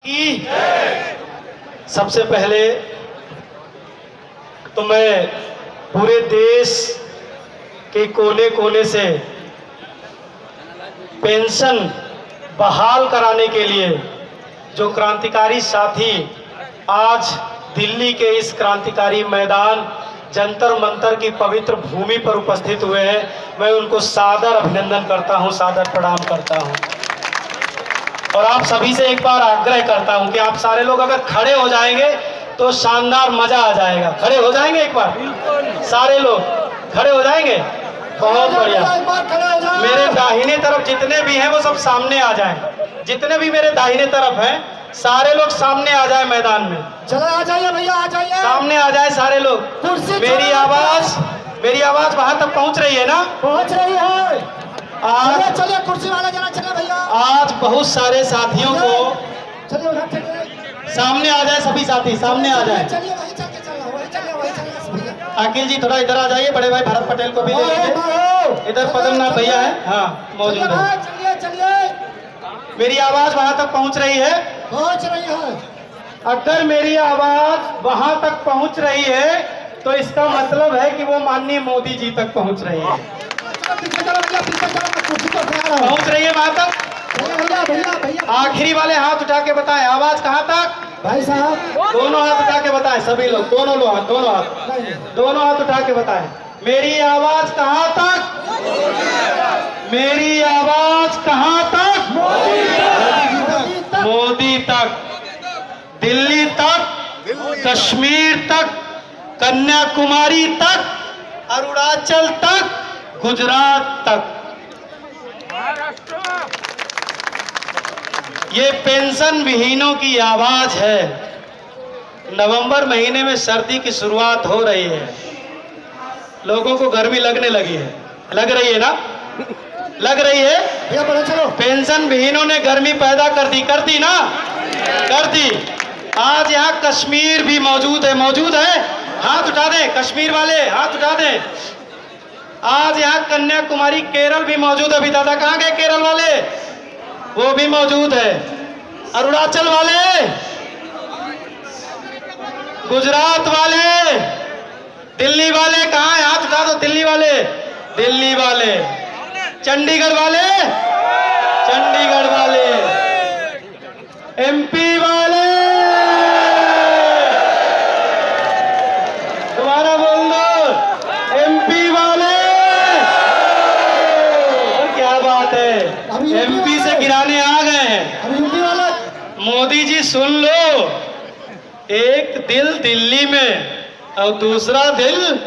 की सबसे पहले तो मैं पूरे देश के कोने कोने से पेंशन बहाल कराने के लिए जो क्रांतिकारी साथी आज दिल्ली के इस क्रांतिकारी मैदान जंतर मंतर की पवित्र भूमि पर उपस्थित हुए हैं, मैं उनको सादर अभिनंदन करता हूं, सादर प्रणाम करता हूं। और आप सभी से एक बार आग्रह करता हूं कि आप सारे लोग अगर खड़े हो जाएंगे तो शानदार मजा आ जाएगा। खड़े हो जाएंगे एक बार, सारे लोग खड़े हो जाएंगे। बहुत बढ़िया। मेरे दाहिने तरफ जितने भी हैं वो सब सामने आ जाएं। जितने भी मेरे दाहिने तरफ हैं सारे लोग सामने आ जाए मैदान में। चलो आ जाइए भैया, आ जाइए, सामने आ जाए सारे लोग। मेरी आवाज वहां तक पहुंच रही है ना? पहुंच रही है। आज चलिए कुर्सी वाला जरा चले भैया। आज बहुत सारे साथियों को चलिए उधर चलिए, सामने आ जाए, सभी साथी सामने आ जाए। चलिए वही चल के चलना, वही चलिए भैया। अखिल जी थोड़ा इधर आ जाइए, बड़े भाई भरत पटेल को भी ले लीजिए। इधर पद्मनाभ भैया है, हाँ मौजूद है। चलिए चलिए, मेरी आवाज वहां तक पहुंच रही है? पहुंच रही है। अगर मेरी आवाज वहां तक पहुंच रही है तो इसका मतलब है कि वो माननीय मोदी जी तक पहुंच रही है। पहुंच रही है वहां तक? आखिरी वाले हाथ उठा के बताएं, आवाज कहां तक? भाई साहब दोनों हाथ उठा के बताएं, सभी लोग, दोनों हाथ उठा के बताएं, मेरी आवाज कहां तक? मेरी आवाज कहां तक? मोदी तक, दिल्ली तक, कश्मीर तक, कन्याकुमारी तक, अरुणाचल तक, गुजरात तक। ये पेंशन विहीनों की आवाज है। नवंबर महीने में सर्दी की शुरुआत हो रही है, लोगों को गर्मी लगने लगी है, लग रही है ना? लग रही है? चलो। पेंशन विहीनों ने गर्मी पैदा कर दी ना? कर दी। आज यहाँ कश्मीर भी मौजूद है, हाथ उठा दें कश्मीर वाले, हाथ उठा दें। आज यहाँ कन्याकुमारी केरल भी मौजूद है। अभी दादा कहाँ गए केरल वाले? वो भी मौजूद है। अरुणाचल वाले, गुजरात वाले, दिल्ली वाले कहाँ है? हाथ उठा दो। दिल्ली वाले, चंडीगढ़ वाले, एमपी वाले, दोबारा बोल दो, एमपी वाले। क्या बात है, एमपी से गिराने आ गए हैं। मोदी जी सुन लो, एक दिल दिल्ली में और दूसरा दिल,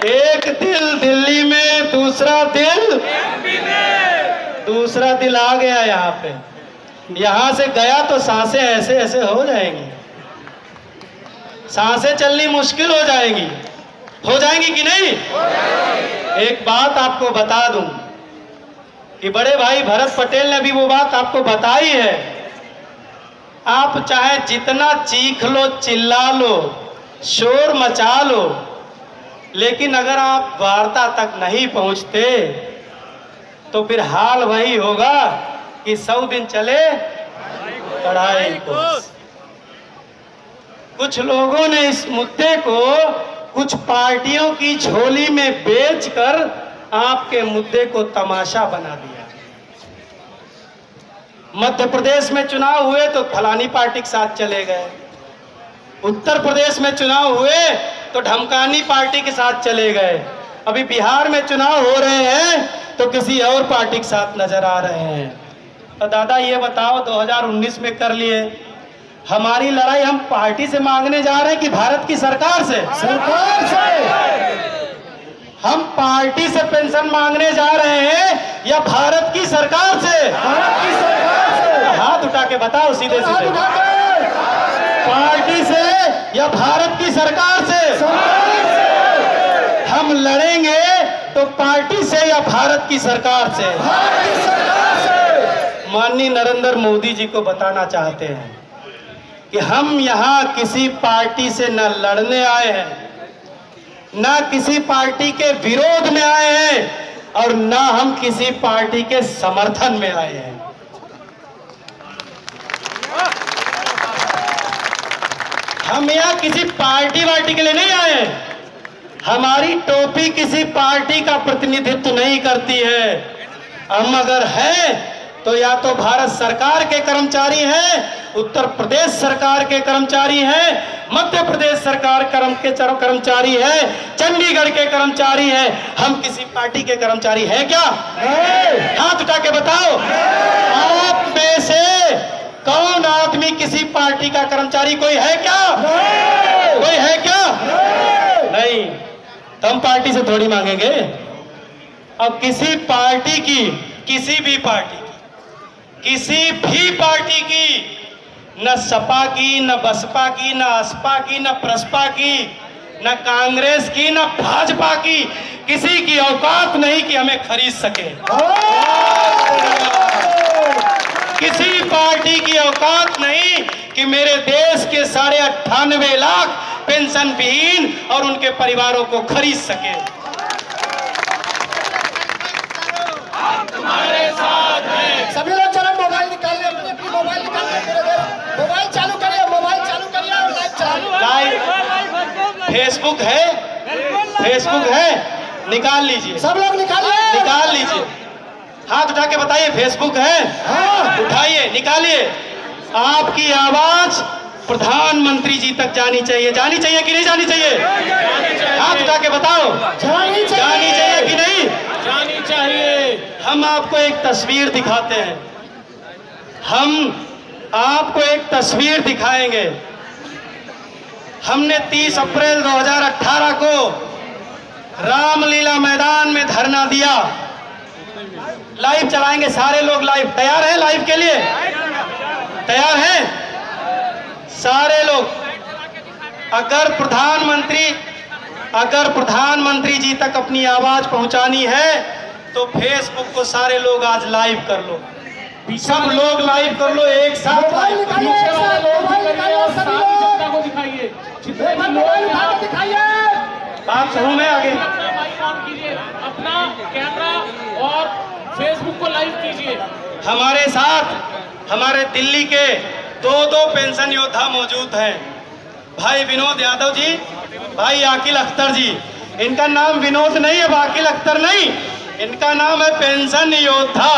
एक दिल दिल्ली में, दूसरा दिल आ गया यहाँ पे। यहाँ से गया तो सांसें ऐसे ऐसे हो जाएंगी, सांसें चलनी मुश्किल हो जाएंगी कि नहीं? एक बात आपको बता दूं कि बड़े भाई भरत पटेल ने भी वो बात आपको बताई है। आप चाहे जितना चीख लो, चिल्ला लो, शोर मचा लो, लेकिन अगर आप वार्ता तक नहीं पहुंचते तो फिर हाल वही होगा कि 100 दिन चले कढ़ाई कोस। कुछ लोगों ने इस मुद्दे को कुछ पार्टियों की झोली में बेचकर आपके मुद्दे को तमाशा बना दिया। मध्य प्रदेश में चुनाव हुए तो फलानी पार्टी के साथ चले गए, उत्तर प्रदेश में चुनाव हुए तो ढमकानी पार्टी के साथ चले गए, अभी बिहार में चुनाव हो रहे हैं तो किसी और पार्टी के साथ नजर आ रहे हैं। तो दादा ये बताओ, 2019 में कर लिए, हमारी लड़ाई हम पार्टी से मांगने जा रहे हैं कि भारत की सरकार से? हम पार्टी से पेंशन मांगने जा रहे हैं या भारत की सरकार से? हाथ उठा के बताओ सीधे, पार्टी से या भारत की सरकार से? हम लड़ेंगे तो पार्टी से या भारत की सरकार से? माननीय नरेंद्र मोदी जी को बताना चाहते हैं कि हम यहाँ किसी पार्टी से न लड़ने आए हैं, ना किसी पार्टी के विरोध में आए हैं और ना हम किसी पार्टी के समर्थन में आए हैं। हम यहाँ किसी पार्टी वार्टी के लिए नहीं आए हैं। हमारी टोपी किसी पार्टी का प्रतिनिधित्व नहीं करती है। हम अगर हैं तो या तो भारत सरकार के कर्मचारी हैं, उत्तर प्रदेश सरकार के कर्मचारी हैं, मध्य प्रदेश सरकार के कर्मचारी हैं, चंडीगढ़ के कर्मचारी हैं। हम किसी पार्टी के कर्मचारी हैं क्या? हाथ उठा के बताओ, आप में से कौन आदमी किसी पार्टी का कर्मचारी कोई है क्या? कोई है क्या? नहीं, तो हम पार्टी से थोड़ी मांगेंगे। अब किसी पार्टी की, किसी भी पार्टी की, किसी भी पार्टी की, न सपा की, न बसपा की, न असपा की, न प्रसपा की, न कांग्रेस की, न भाजपा की, किसी की औकात नहीं कि हमें खरीद सके। किसी पार्टी की औकात नहीं कि मेरे देश के 98.5 लाख पेंशन विहीन और उनके परिवारों को खरीद सके। हमारे साथ हैं। सभी लोग जरा मोबाइल निकालिए, अपनी मोबाइल निकालिए, मोबाइल चालू करिए, मोबाइल चालू करिए और लाइव चलाइए। लाइव फेसबुक है, फेसबुक है, निकाल लीजिए, सब लोग निकालिए, निकाल लीजिए। हाथ उठा के बताइए फेसबुक है? हाँ। उठाइए, निकालिए। आपकी आवाज प्रधानमंत्री जी तक जानी चाहिए। जानी चाहिए कि नहीं जानी चाहिए? हाथ उठा के बताओ, जानी जानी चाहिए कि नहीं? जानी चाहिए। हम आपको एक तस्वीर दिखाते हैं, हम आपको एक तस्वीर दिखाएंगे। हमने 30 अप्रैल 2018 को रामलीला मैदान में धरना दिया। लाइव चलाएंगे सारे लोग। लाइव तैयार हैं? लाइव के लिए तैयार हैं सारे लोग? अगर प्रधानमंत्री जी तक अपनी आवाज पहुंचानी है तो फेसबुक को सारे लोग आज लाइव कर लो। सब लोग लाइव कर लो एक साथ। मोबाइल लाइव निकालिए, पीछे वाले लोग मोबाइल भी निकालिए, और सभी सारी लोग। जनता को दिखाइए। जितने भी लोग मोबाइल उठा यहाँ के दिखाइए। आप शुरू में आगे। अपना माइक ऑन कीजिए, अपना कैमरा और फेसबुक को लाइव कीजिए। हमारे साथ हमारे दिल्ली के दो पेंशन योद्धा मौजूद हैं। भाई विनोद यादव जी, भाई आकिल अख्तर जी। इनका नाम विनोद नहीं है, आकिल अख्तर नहीं, इनका नाम है पेंशन योद्धा।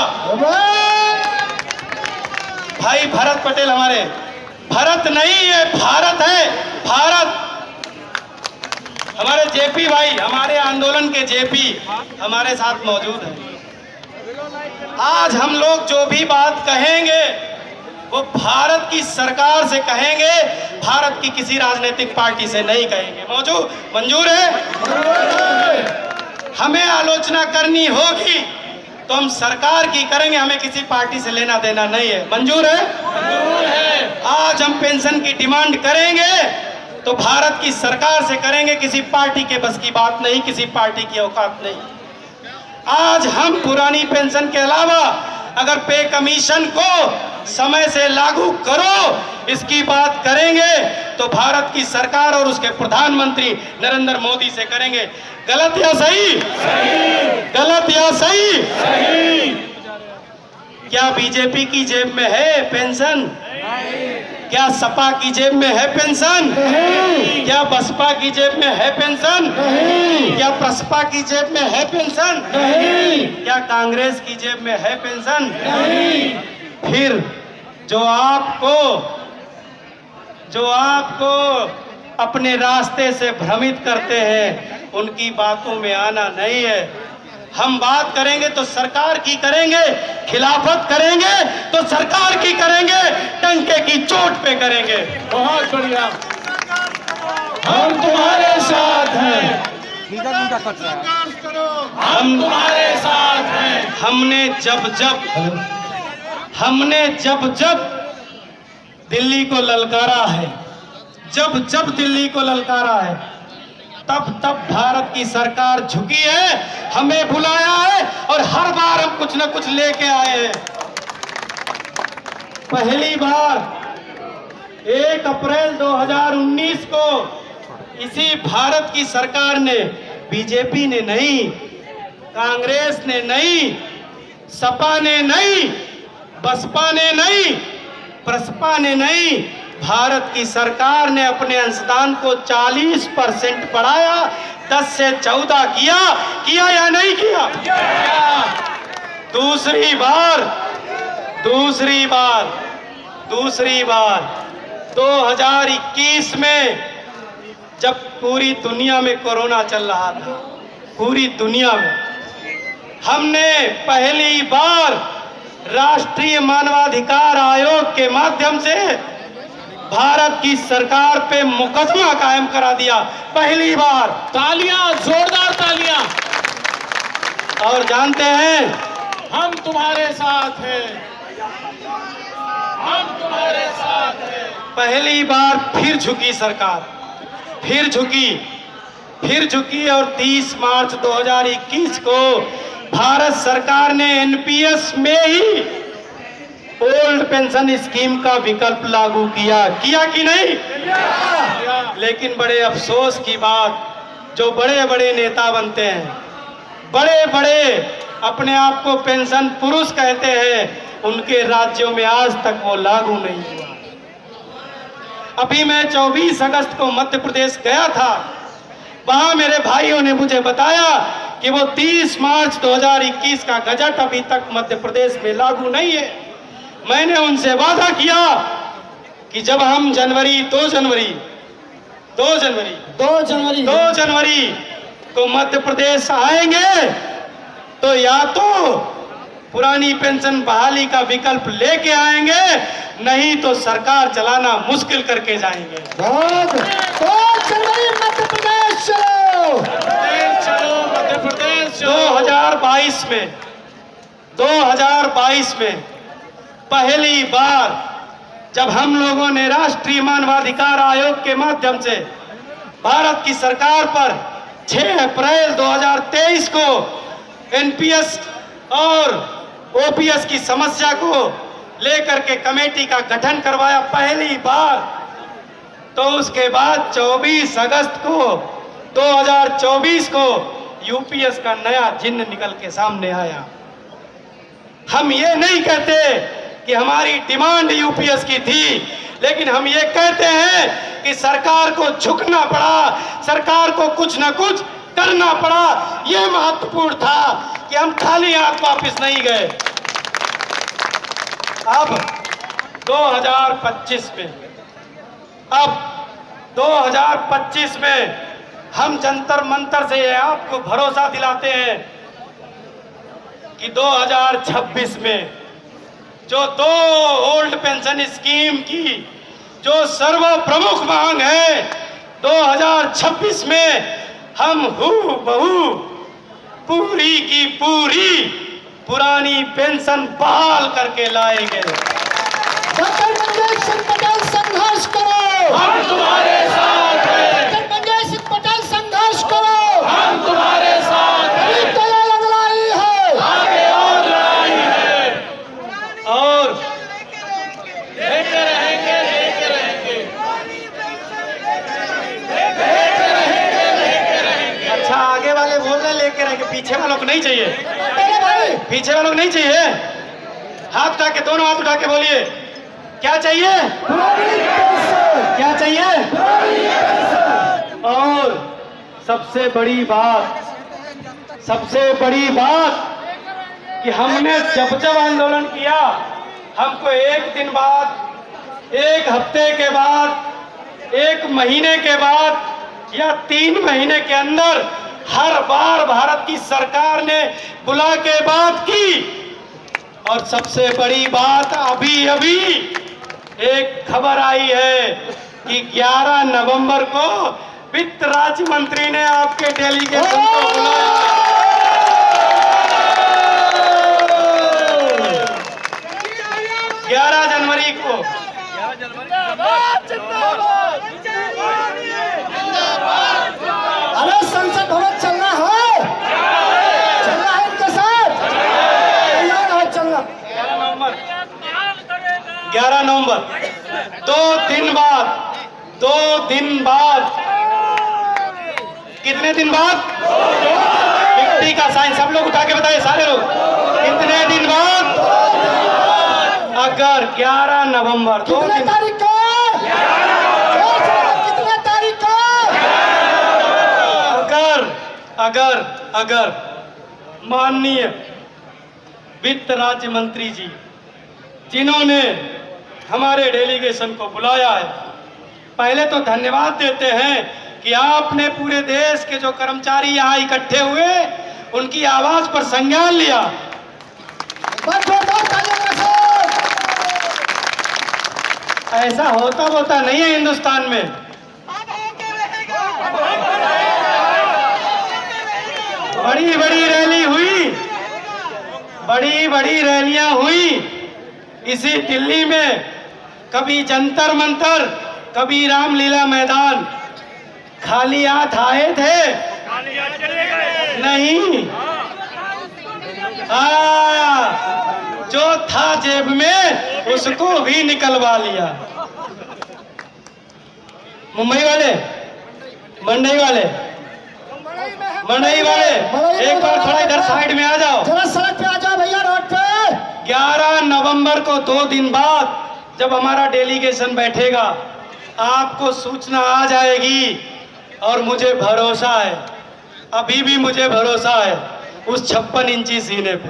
भाई भरत पटेल, हमारे भरत नहीं है, भारत है, भारत। हमारे जेपी भाई, हमारे आंदोलन के जेपी हमारे साथ मौजूद हैं। आज हम लोग जो भी बात कहेंगे वो भारत की सरकार से कहेंगे, भारत की किसी राजनीतिक पार्टी से नहीं कहेंगे। मंजूर है? हमें आलोचना करनी होगी तो हम सरकार की करेंगे, हमें किसी पार्टी से लेना देना नहीं है। मंजूर है? मंजूर है। आज हम पेंशन की डिमांड करेंगे तो भारत की सरकार से करेंगे, किसी पार्टी के बस की बात नहीं, किसी पार्टी की औकात नहीं। आज हम पुरानी पेंशन के अलावा अगर पे कमीशन को समय से लागू करो इसकी बात करेंगे तो भारत की सरकार और उसके प्रधानमंत्री नरेंद्र मोदी से करेंगे। गलत या सही? गलत या सही? क्या बीजेपी की जेब में है पेंशन? क्या सपा की जेब में है पेंशन? क्या बसपा की जेब में है पेंशन? क्या प्रसपा की जेब में है पेंशन? क्या कांग्रेस की जेब में है पेंशन? फिर जो आपको अपने रास्ते से भ्रमित करते हैं उनकी बातों में आना नहीं है। हम बात करेंगे तो सरकार की करेंगे, खिलाफत करेंगे तो सरकार की करेंगे, टंके की चोट पे करेंगे। बहुत बढ़िया। हम तुम्हारे साथ हैं, हम तुम्हारे साथ हैं। हमने जब दिल्ली को ललकारा है, जब दिल्ली को ललकारा है, तब भारत की सरकार झुकी है, हमें बुलाया है और हर बार हम कुछ न कुछ लेके आए हैं। पहली बार 1 अप्रैल 2019 को इसी भारत की सरकार ने, बीजेपी ने नहीं, कांग्रेस ने नहीं, सपा ने नहीं, बसपा ने नहीं, प्रसपा ने नहीं, भारत की सरकार ने अपने अंशदान को 40% बढ़ाया, 10 से 14 किया या नहीं किया? दूसरी बार 2021 में जब पूरी दुनिया में कोरोना चल रहा था, पूरी दुनिया में हमने पहली बार राष्ट्रीय मानवाधिकार आयोग के माध्यम से भारत की सरकार पे मुकदमा कायम करा दिया, पहली बार। तालियां, जोरदार तालियां। और जानते हैं, हम तुम्हारे साथ हैं, हम तुम्हारे साथ हैं। पहली बार फिर झुकी सरकार, फिर झुकी और 30 मार्च 2021 को भारत सरकार ने एनपीएस में ही ओल्ड पेंशन स्कीम का विकल्प लागू किया कि नहीं? लेकिन बड़े अफसोस की बात, जो बड़े बड़े नेता बनते हैं, बड़े बड़े अपने आप को पेंशन पुरुष कहते हैं, उनके राज्यों में आज तक वो लागू नहीं हुआ। अभी मैं 24 अगस्त को मध्य प्रदेश गया था, वहां मेरे भाइयों ने मुझे बताया कि वो 30 मार्च 2021 का गजट अभी तक मध्य प्रदेश में लागू नहीं है। मैंने उनसे वादा किया कि जब हम 2 जनवरी को मध्य प्रदेश आएंगे तो या तो पुरानी पेंशन बहाली का विकल्प लेके आएंगे, नहीं तो सरकार चलाना मुश्किल करके जाएंगे। 2 जनवरी मध्य प्रदेश चलो, मध्य प्रदेश 2022 में पहली बार जब हम लोगों ने राष्ट्रीय मानवाधिकार आयोग के माध्यम से भारत की सरकार पर 6 अप्रैल 2023 को एनपीएस और ओपीएस की समस्या को लेकर के कमेटी का गठन करवाया पहली बार, तो उसके बाद 24 अगस्त को 2024 को यूपीएस का नया चिन्ह निकल के सामने आया। हम ये नहीं कहते कि हमारी डिमांड यूपीएस की थी, लेकिन हम ये कहते हैं कि सरकार को झुकना पड़ा, सरकार को कुछ ना कुछ करना पड़ा। ये महत्वपूर्ण था कि हम खाली हाथ वापस नहीं गए। अब 2025 में हम जंतर मंतर से आपको भरोसा दिलाते हैं कि 2026 में जो 2 ओल्ड पेंशन स्कीम की जो सर्वप्रमुख मांग है, 2026 में हम हूबहू पूरी की पूरी पुरानी पेंशन बहाल करके लाएंगे। डॉक्टर मंगेश सिंह पटेल संघर्ष करो, हम तुम्हारे साथ हैं। डॉक्टर मंगेश सिंह पटेल संघर्ष करो, हम तुम्हारे साथ हैं। अभी तो ये लड़ाई है, आगे और लड़ाई है, और लेके रहेंगे। अच्छा, आगे वाले बोल रहे लेके रहेंगे, पीछे वालों को नहीं चाहिए, मेरे भाई पीछे वालों को नहीं चाहिए। हाथ उठा के, दोनों हाथ उठा के बोलिए, क्या चाहिए? क्या चाहिए? और सबसे बड़ी बात कि हमने जब आंदोलन किया, हमको 1 दिन बाद, 1 हफ्ते के बाद, 1 महीने के बाद या 3 महीने के अंदर हर बार भारत की सरकार ने बुला के बात की। और सबसे बड़ी बात, अभी एक खबर आई है कि 11 नवंबर को वित्त राज्य मंत्री ने आपके डेलीगेशन को बुलाया। 11 जनवरी को। अरे संसद भवन चलना है इनके साथ, तैयार है चलना। 11 नवंबर 2 दिन बाद कितने दिन बाद? मिट्टी का साइन सब लोग उठा के बताइए, सारे लोग, कितने दिन बाद? अगर 11 नवंबर कितने तारीख को? अगर माननीय वित्त राज्य मंत्री जी, जिन्होंने हमारे डेलीगेशन को बुलाया है, पहले तो धन्यवाद देते हैं कि आपने पूरे देश के जो कर्मचारी यहाँ इकट्ठे हुए उनकी आवाज पर संज्ञान लिया। ऐसा होता नहीं है हिंदुस्तान में। बड़ी बड़ी रैली हुई, बड़ी बड़ी रैलियां हुई इसी दिल्ली में, कभी जंतर मंतर, कभी रामलीला मैदान। खाली हाथ आए थे? नहीं। जो था जेब में उसको भी निकलवा लिया। मुंबई वाले, मंडई वाले, एक बार थोड़ा इधर साइड में आ जाओ, जरा सड़क पे आ जाओ भैया, रोड पे। 11 नवंबर को 2 दिन बाद जब हमारा डेलीगेशन बैठेगा, आपको सूचना आ जाएगी। और मुझे भरोसा है, अभी भी मुझे भरोसा है उस 56 इंची सीने पे।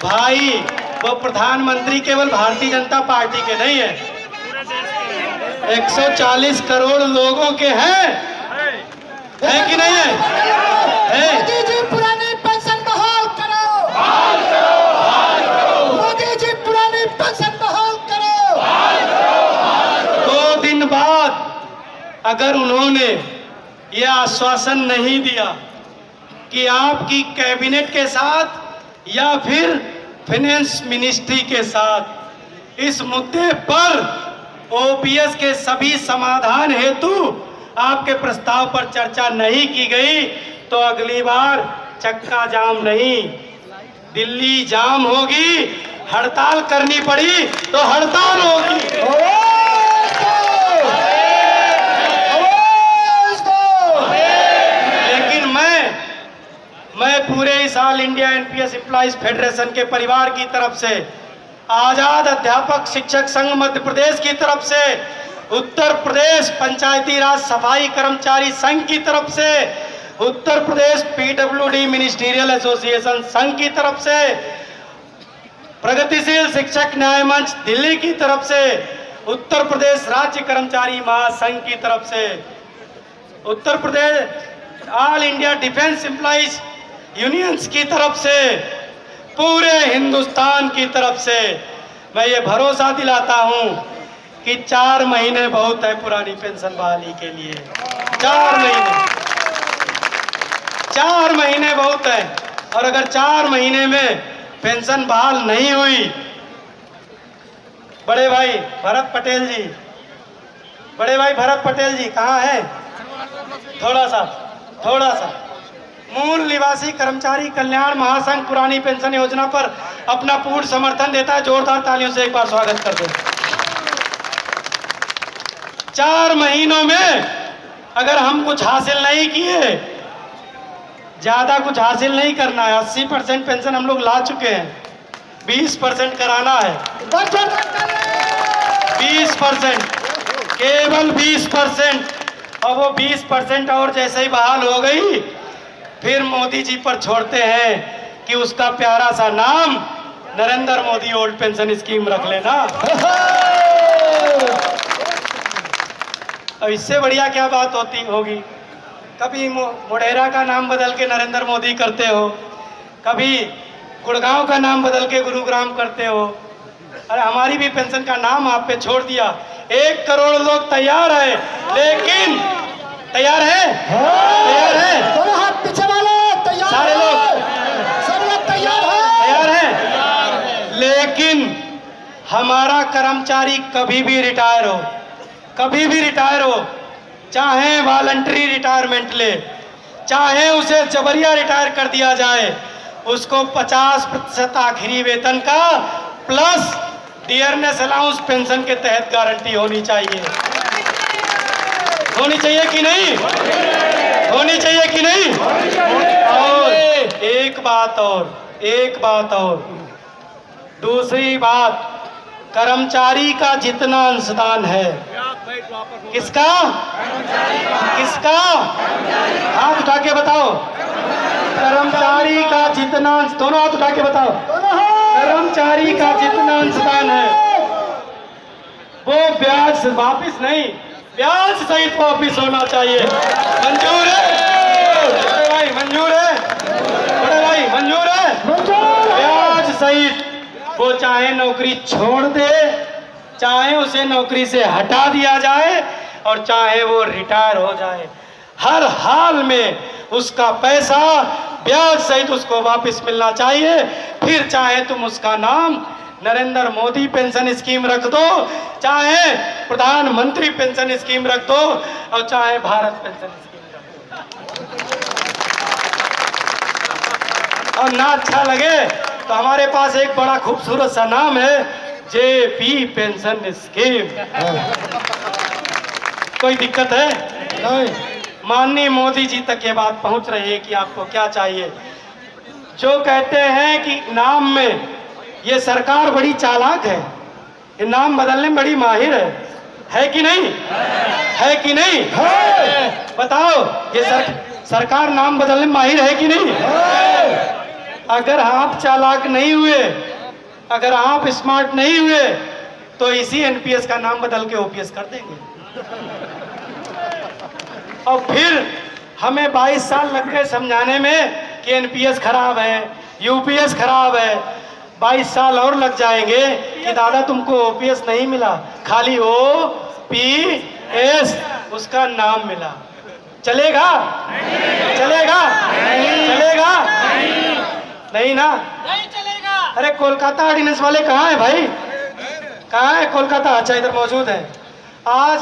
भाई वो प्रधानमंत्री केवल भारतीय जनता पार्टी के नहीं है, 140 करोड़ लोगों के हैं, है कि नहीं है? मोदी जी पुरानी पेंशन बहाल करो, मोदी जी पुरानी पेंशन बहाल करो। 2 दिन बाद अगर उन्होंने यह आश्वासन नहीं दिया कि आपकी कैबिनेट के साथ या फिर फाइनेंस मिनिस्ट्री के साथ इस मुद्दे पर ओपीएस के सभी समाधान हेतु आपके प्रस्ताव पर चर्चा नहीं की गई, तो अगली बार चक्का जाम नहीं, दिल्ली जाम होगी। हड़ताल करनी पड़ी तो हड़ताल होगी। लेकिन मैं पूरे इस all India NPS employees federation के परिवार की तरफ से, आजाद अध्यापक शिक्षक संघ मध्य प्रदेश की तरफ से, उत्तर प्रदेश पंचायती राज सफाई कर्मचारी संघ की तरफ से, उत्तर प्रदेश पीडब्ल्यूडी मिनिस्ट्रियल एसोसिएशन संघ की तरफ से, प्रगतिशील शिक्षक न्याय मंच दिल्ली की तरफ से, उत्तर प्रदेश राज्य कर्मचारी महासंघ की तरफ से, Uttar Pradesh all India defence employees unions की तरफ से, पूरे हिंदुस्तान की तरफ से मैं ये भरोसा दिलाता हूं कि 4 महीने बहुत है पुरानी पेंशन बहाली के लिए। 4 महीने बहुत है। और अगर 4 महीने में पेंशन बहाल नहीं हुई, बड़े भाई भरत पटेल जी, बड़े भाई भरत पटेल जी कहाँ है? थोड़ा सा मूल निवासी कर्मचारी कल्याण महासंघ पुरानी पेंशन योजना पर अपना पूर्ण समर्थन देता है। जोरदार तालियों से एक बार स्वागत करते हैं। 4 महीनों में अगर हम कुछ हासिल नहीं किए, ज्यादा कुछ हासिल नहीं करना है, 80% पेंशन हम लोग ला चुके हैं, 20% कराना है, 20%, केवल 20%। और वो 20% और जैसे ही बहाल हो गई, फिर मोदी जी पर छोड़ते हैं कि उसका प्यारा सा नाम Narendra Modi old pension scheme रख लेना। अब इससे बढ़िया क्या बात होगी? कभी मोढेरा का नाम बदल के नरेंद्र मोदी करते हो, कभी गुड़गांव का नाम बदल के गुरुग्राम करते हो। अरे हमारी भी पेंशन का नाम आप पे छोड़ दिया। 1 करोड़ लोग तैयार है, लेकिन तैयार है दोनों हाथ पीछे वाले तैयार, सारे लोग, सब लोग तैयार है। लेकिन हमारा कर्मचारी कभी भी रिटायर हो, चाहे वॉलंटरी रिटायरमेंट ले, चाहे उसे जबरिया रिटायर कर दिया जाए, उसको 50% आखिरी वेतन का प्लस डियरनेस अलाउंस पेंशन के तहत गारंटी होनी चाहिए। होनी चाहिए कि नहीं? होनी चाहिए कि नहीं? और एक बात और, दूसरी बात, कर्मचारी का जितना अंशदान है किसका? किसका? हाथ उठा के बताओ। कर्मचारी का जितना, दोनों हाथ उठा के बताओ। कर्मचारी का जितना अंशदान है वो ब्याज वापिस नहीं, ब्याज सहित वापिस होना चाहिए। मंजूर है बड़े भाई? मंजूर है बड़े भाई? मंजूर है? ब्याज सहित। वो चाहे नौकरी छोड़ दे, चाहे उसे नौकरी से हटा दिया जाए, और चाहे वो रिटायर हो जाए, हर हाल में उसका पैसा ब्याज सहित उसको वापस मिलना चाहिए। फिर चाहे तुम उसका नाम नरेंद्र मोदी पेंशन स्कीम रख दो, चाहे प्रधानमंत्री पेंशन स्कीम रख दो, और चाहे भारत पेंशन स्कीम रख दो। और ना अच्छा लगे तो हमारे पास एक बड़ा खूबसूरत सा नाम है, जेपी पेंशन स्कीम। कोई दिक्कत है? नहीं। माननीय मोदी जी तक ये बात पहुंच रही है कि आपको क्या चाहिए। जो कहते हैं कि नाम में ये सरकार बड़ी चालाक है, ये नाम बदलने में बड़ी माहिर है कि नहीं? है कि नहीं? बताओ, ये सरकार नाम बदलने में माहिर है कि नहीं? अगर आप चालाक नहीं हुए, अगर आप स्मार्ट नहीं हुए, तो इसी एनपीएस का नाम बदल के ओपीएस कर देंगे। और फिर हमें 22 साल लग गए समझाने में कि एनपीएस खराब है, यूपीएस खराब है। 22 साल और लग जाएंगे कि दादा तुमको ओपीएस नहीं मिला, खाली ओपीएस उसका नाम मिला। चलेगा? चलेगा? चलेगा? नहीं ना? नहीं चलेगा। अरे कोलकाता ऑर्डिनेंस वाले कहाँ है भाई? कहाँ है कोलकाता? अच्छा, इधर मौजूद है। आज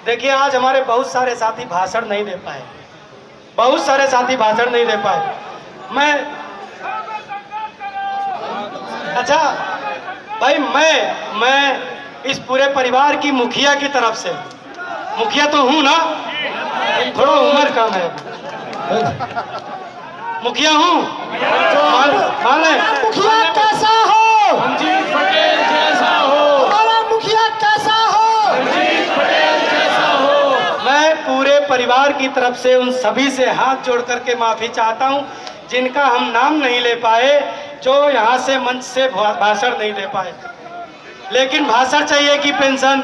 देखिए, आज हमारे बहुत सारे साथी भाषण नहीं दे पाए, बहुत सारे साथी भाषण नहीं दे पाए। मैं अच्छा भाई, मैं इस पूरे परिवार की मुखिया की तरफ से, मुखिया तो हूँ ना, थोड़ा उम्र कम है, मुखिया हूँ। माने मुखिया कैसा हो? रंजीत पटेल जैसा हो। हमारा मुखिया कैसा हो? रंजीत पटेल जैसा हो। मैं पूरे परिवार की तरफ से उन सभी से हाथ जोड़ करके माफी चाहता हूं जिनका हम नाम नहीं ले पाए, जो यहां से मंच से भाषण नहीं दे पाए। लेकिन भाषण चाहिए कि पेंशन?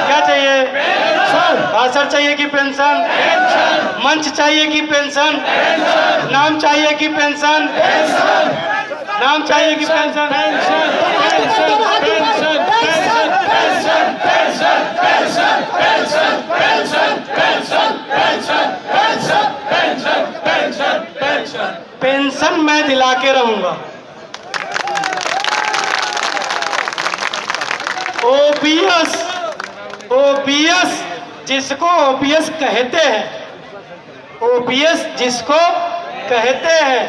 क्या चाहिए? भाषण चाहिए कि पेंशन? मंच चाहिए कि पेंशन? नाम चाहिए कि पेंशन? नाम चाहिए कि पेंशन? पेंशन मैं दिला के रहूंगा। ओपीएस, ओपीएस जिसको ओपीएस कहते हैं, ओपीएस जिसको कहते हैं,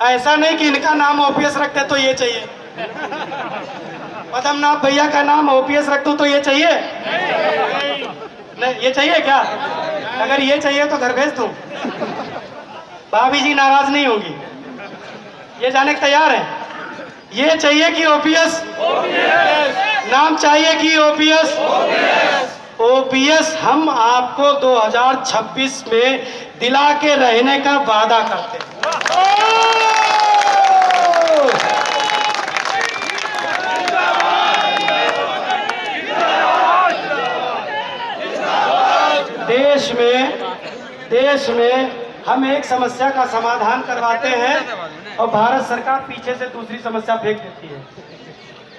ऐसा नहीं कि इनका नाम ओपीएस रखते तो ये चाहिए, पद्मनाभ भैया का नाम ओपीएस रख दूं तो ये चाहिए? नहीं, ये चाहिए क्या? अगर ये चाहिए तो घर भेज दूं, भाभी जी नाराज नहीं होंगी, ये जाने के तैयार है। ये चाहिए कि ओपीएस? नाम चाहिए कि ओपीएस? ओपीएस हम आपको 2026 में दिला के रहने का वादा करते हैं। देश में हम एक समस्या का समाधान करवाते हैं और भारत सरकार पीछे से दूसरी समस्या फेंक देती है,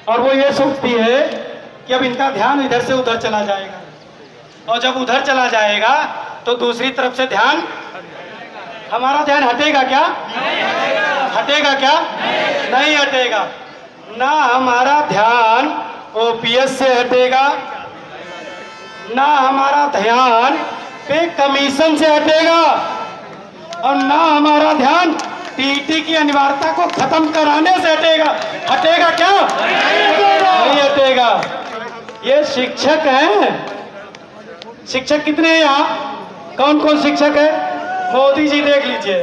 और वो ये सोचती है कि अब इनका ध्यान इधर से उधर चला जाएगा, और जब उधर चला जाएगा तो दूसरी तरफ से ध्यान, हमारा ध्यान हटेगा क्या? हटेगा क्या? नहीं हटेगा। ना हमारा ध्यान ओपीएस से हटेगा, ना हमारा ध्यान पे कमीशन से हटेगा, और ना हमारा ध्यान टीटी की अनिवार्यता को खत्म कराने से हटेगा। हटेगा क्या? नहीं हटेगा। ये शिक्षक हैं, शिक्षक कितने हैं यहाँ? कौन कौन शिक्षक है? मोदी जी देख लीजिए,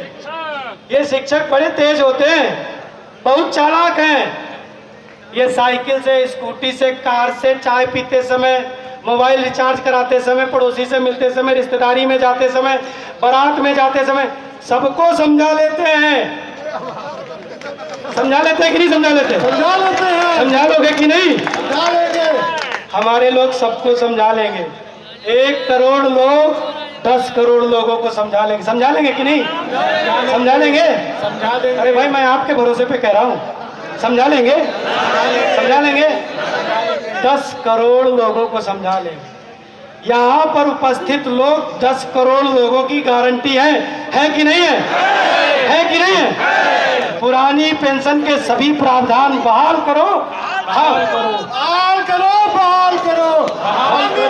ये शिक्षक बड़े तेज होते हैं, बहुत चालाक हैं। ये साइकिल से, स्कूटी से, कार से चाय पीते समय मोबाइल रिचार्ज कराते समय, पड़ोसी से मिलते समय, रिश्तेदारी में जाते समय, बारात में जाते समय सबको समझा लेते हैं। समझा लेते हैं कि नहीं समझा लेते? समझा लेते हैं। समझा लोगे कि नहीं? समझा लेंगे। हमारे लोग सबको समझा लेंगे। 1 करोड़ लोग 10 करोड़ लोगों को समझा लेंगे। समझा लेंगे कि नहीं? समझा लेंगे। समझा देंगे। अरे भाई, मैं आपके भरोसे पे कह रहा हूँ, समझा लेंगे। समझा लेंगे। 10 करोड़ लोगों को समझा लेंगे। यहाँ पर उपस्थित लोग 10 करोड़ लोगों की गारंटी है कि नहीं है? है कि नहीं है? पुरानी पेंशन के सभी प्रावधान बहाल करो। हाँ, बहाल करो, बहाल करो।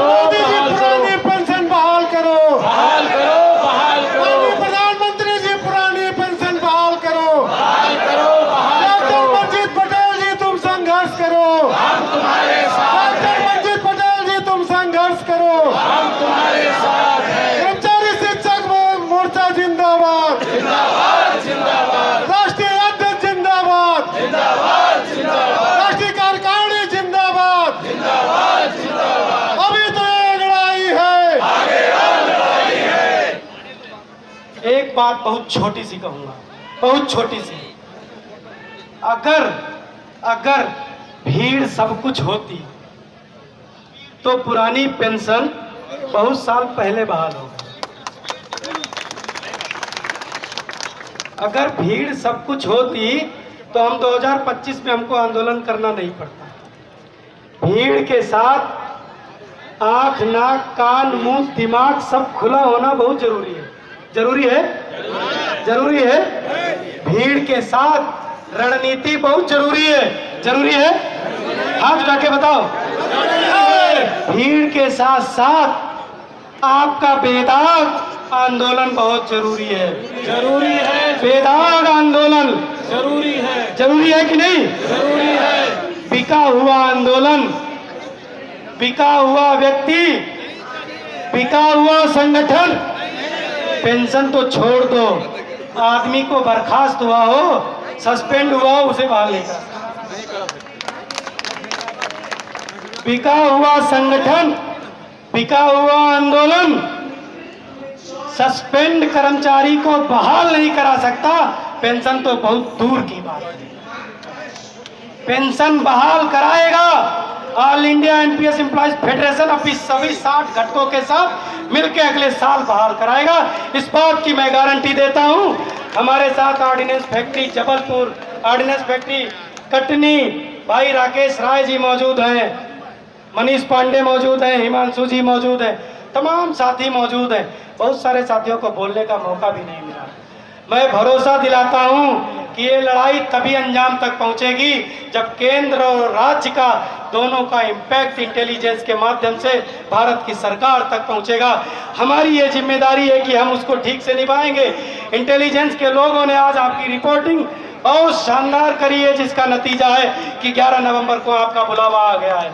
मोदी जी पुरानी पेंशन बहाल करो। बहाल करो, बहाल करो, माननीय प्रधानमंत्री जी पुरानी पेंशन बहाल करो। बहाल करो, बहाल डॉक्टर करो। मंजीत पटेल जी तुम संघर्ष करो। हम तुम्हारे साथ डॉक्टर मंजीत पटेल जी तुम संघर्ष करो। हम तुम्हारे साथ हैं। कर्मचारी शिक्षक मोर्चा जिंदाबाद। जिंदाबाद, जिंदाबाद, राष्ट्रीय अध्यक्ष जिंदाबाद। जिंदाबाद, जिंदाबाद, राष्ट्रीय कार्यकारिणी जिंदाबाद। जिंदाबाद, जिंदाबाद। अभी तो ये लड़ाई है। आगे और लड़ाई है। एक बात बहुत छोटी सी कहूंगा, बहुत छोटी सी। अगर भीड़ सब कुछ होती तो पुरानी पेंशन बहुत साल पहले बहाल हो गई। अगर भीड़ सब कुछ होती तो हम 2025 में हमको आंदोलन करना नहीं पड़ता। भीड़ के साथ आंख, नाक, कान, मुंह, दिमाग सब खुला होना बहुत जरूरी है। जरूरी है? जरूरी है। भीड़ के साथ रणनीति बहुत जरूरी है। जरूरी है? हाथ उठा के बताओ। भीड़ के साथ साथ आपका बेदाग आंदोलन बहुत जरूरी है। जरूरी है, बेदाग आंदोलन जरूरी है, जरूरी है कि नहीं? जरूरी है। बिका हुआ आंदोलन, बिका हुआ व्यक्ति, बिका हुआ संगठन, पेंशन तो छोड़ दो, आदमी को बर्खास्त हुआ हो, सस्पेंड हुआ हो, उसे बहाल नहीं कर। बिका हुआ संगठन, बिका हुआ आंदोलन सस्पेंड कर्मचारी को बहाल नहीं करा सकता। पेंशन तो बहुत दूर की बात है। पेंशन बहाल कराएगा all India NPS employees federation अपनी सभी 60 घटकों के साथ मिलकर अगले साल बहाल कराएगा। इस बात की मैं गारंटी देता हूं। हमारे साथ ordnance factory Jabalpur, ordnance factory Katni, भाई राकेश राय जी मौजूद हैं, मनीष पांडे मौजूद हैं, हिमांशु जी मौजूद हैं, तमाम साथी मौजूद हैं। बहुत सारे साथियों को बोलने का मौका भी नहीं मिला। मैं भरोसा दिलाता हूं कि ये लड़ाई तभी अंजाम तक पहुंचेगी जब केंद्र और राज्य का दोनों का इम्पैक्ट इंटेलिजेंस के माध्यम से भारत की सरकार तक पहुंचेगा। हमारी ये जिम्मेदारी है कि हम उसको ठीक से निभाएंगे। इंटेलिजेंस के लोगों ने आज आपकी रिपोर्टिंग बहुत शानदार करी है, जिसका नतीजा है कि 11 नवंबर को आपका बुलावा आ गया है।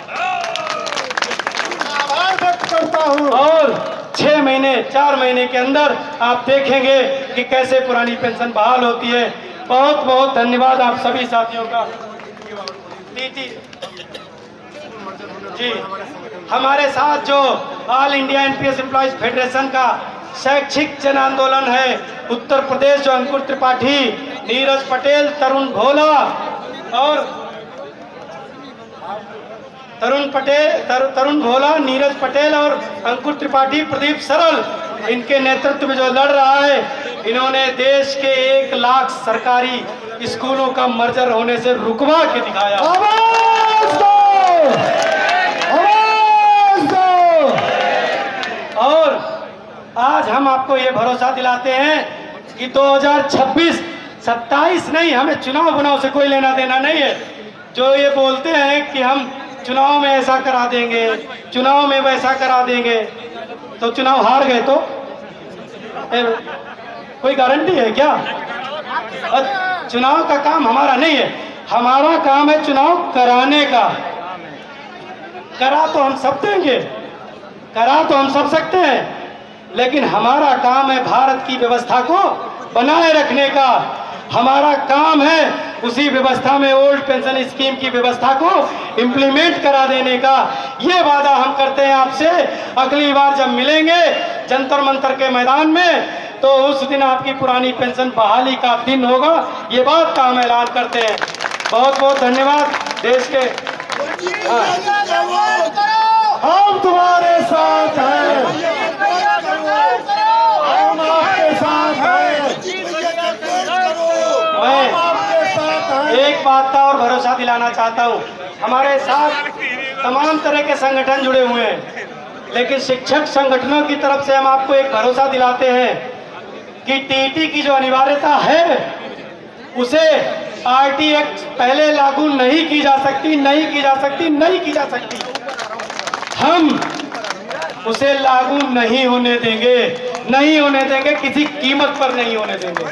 आभार व्यक्त करता हूँ। और 6 महीने 4 महीने के अंदर आप देखेंगे कि कैसे पुरानी पेंशन बहाल होती है। बहुत बहुत धन्यवाद आप सभी साथियों का। जी, हमारे साथ जो all India NPS employees federation का शैक्षिक जन आंदोलन है उत्तर प्रदेश, जो अंकुर त्रिपाठी, नीरज पटेल, तरुण भोला और तरुण भोला, नीरज पटेल और अंकुर त्रिपाठी, प्रदीप सरल, इनके नेतृत्व में जो लड़ रहा है, इन्होंने देश के 1 लाख सरकारी स्कूलों का मर्जर होने से रुकवा के दिखाया। आवाज दो! आवाज दो! और आज हम आपको ये भरोसा दिलाते हैं कि 2026, 27 नहीं, हमें चुनाव बुनाव से कोई लेना देना नहीं है। जो ये बोलते हैं कि हम चुनाव में ऐसा करा देंगे, चुनाव में वैसा करा देंगे, तो चुनाव हार गए तो कोई गारंटी है क्या? चुनाव का काम हमारा नहीं है। हमारा काम है चुनाव कराने का। करा तो हम सब देंगे, करा तो हम सब सकते हैं, लेकिन हमारा काम है भारत की व्यवस्था को बनाए रखने का। हमारा काम है उसी व्यवस्था में ओल्ड पेंशन स्कीम की व्यवस्था को इम्प्लीमेंट करा देने का ये वादा हम करते हैं आपसे। अगली बार जब मिलेंगे जंतर मंतर के मैदान में तो उस दिन आपकी पुरानी पेंशन बहाली का दिन होगा, ये बात का हम ऐलान करते हैं। बहुत बहुत धन्यवाद देश के। हम तुम्हारे साथ हैं, हम आपके साथ हैं, मैं आपके साथ हैं। एक बात का और भरोसा दिलाना चाहता हूँ, हमारे साथ तमाम तरह के संगठन जुड़े हुए हैं, लेकिन शिक्षक संगठनों की तरफ से हम आपको एक भरोसा दिलाते हैं कि टीटी की जो अनिवार्यता है उसे आरटी एक्ट पहले लागू नहीं की जा सकती, नहीं की जा सकती, नहीं की जा सकती। हम उसे लागू नहीं होने देंगे, नहीं होने देंगे, किसी कीमत पर नहीं होने देंगे।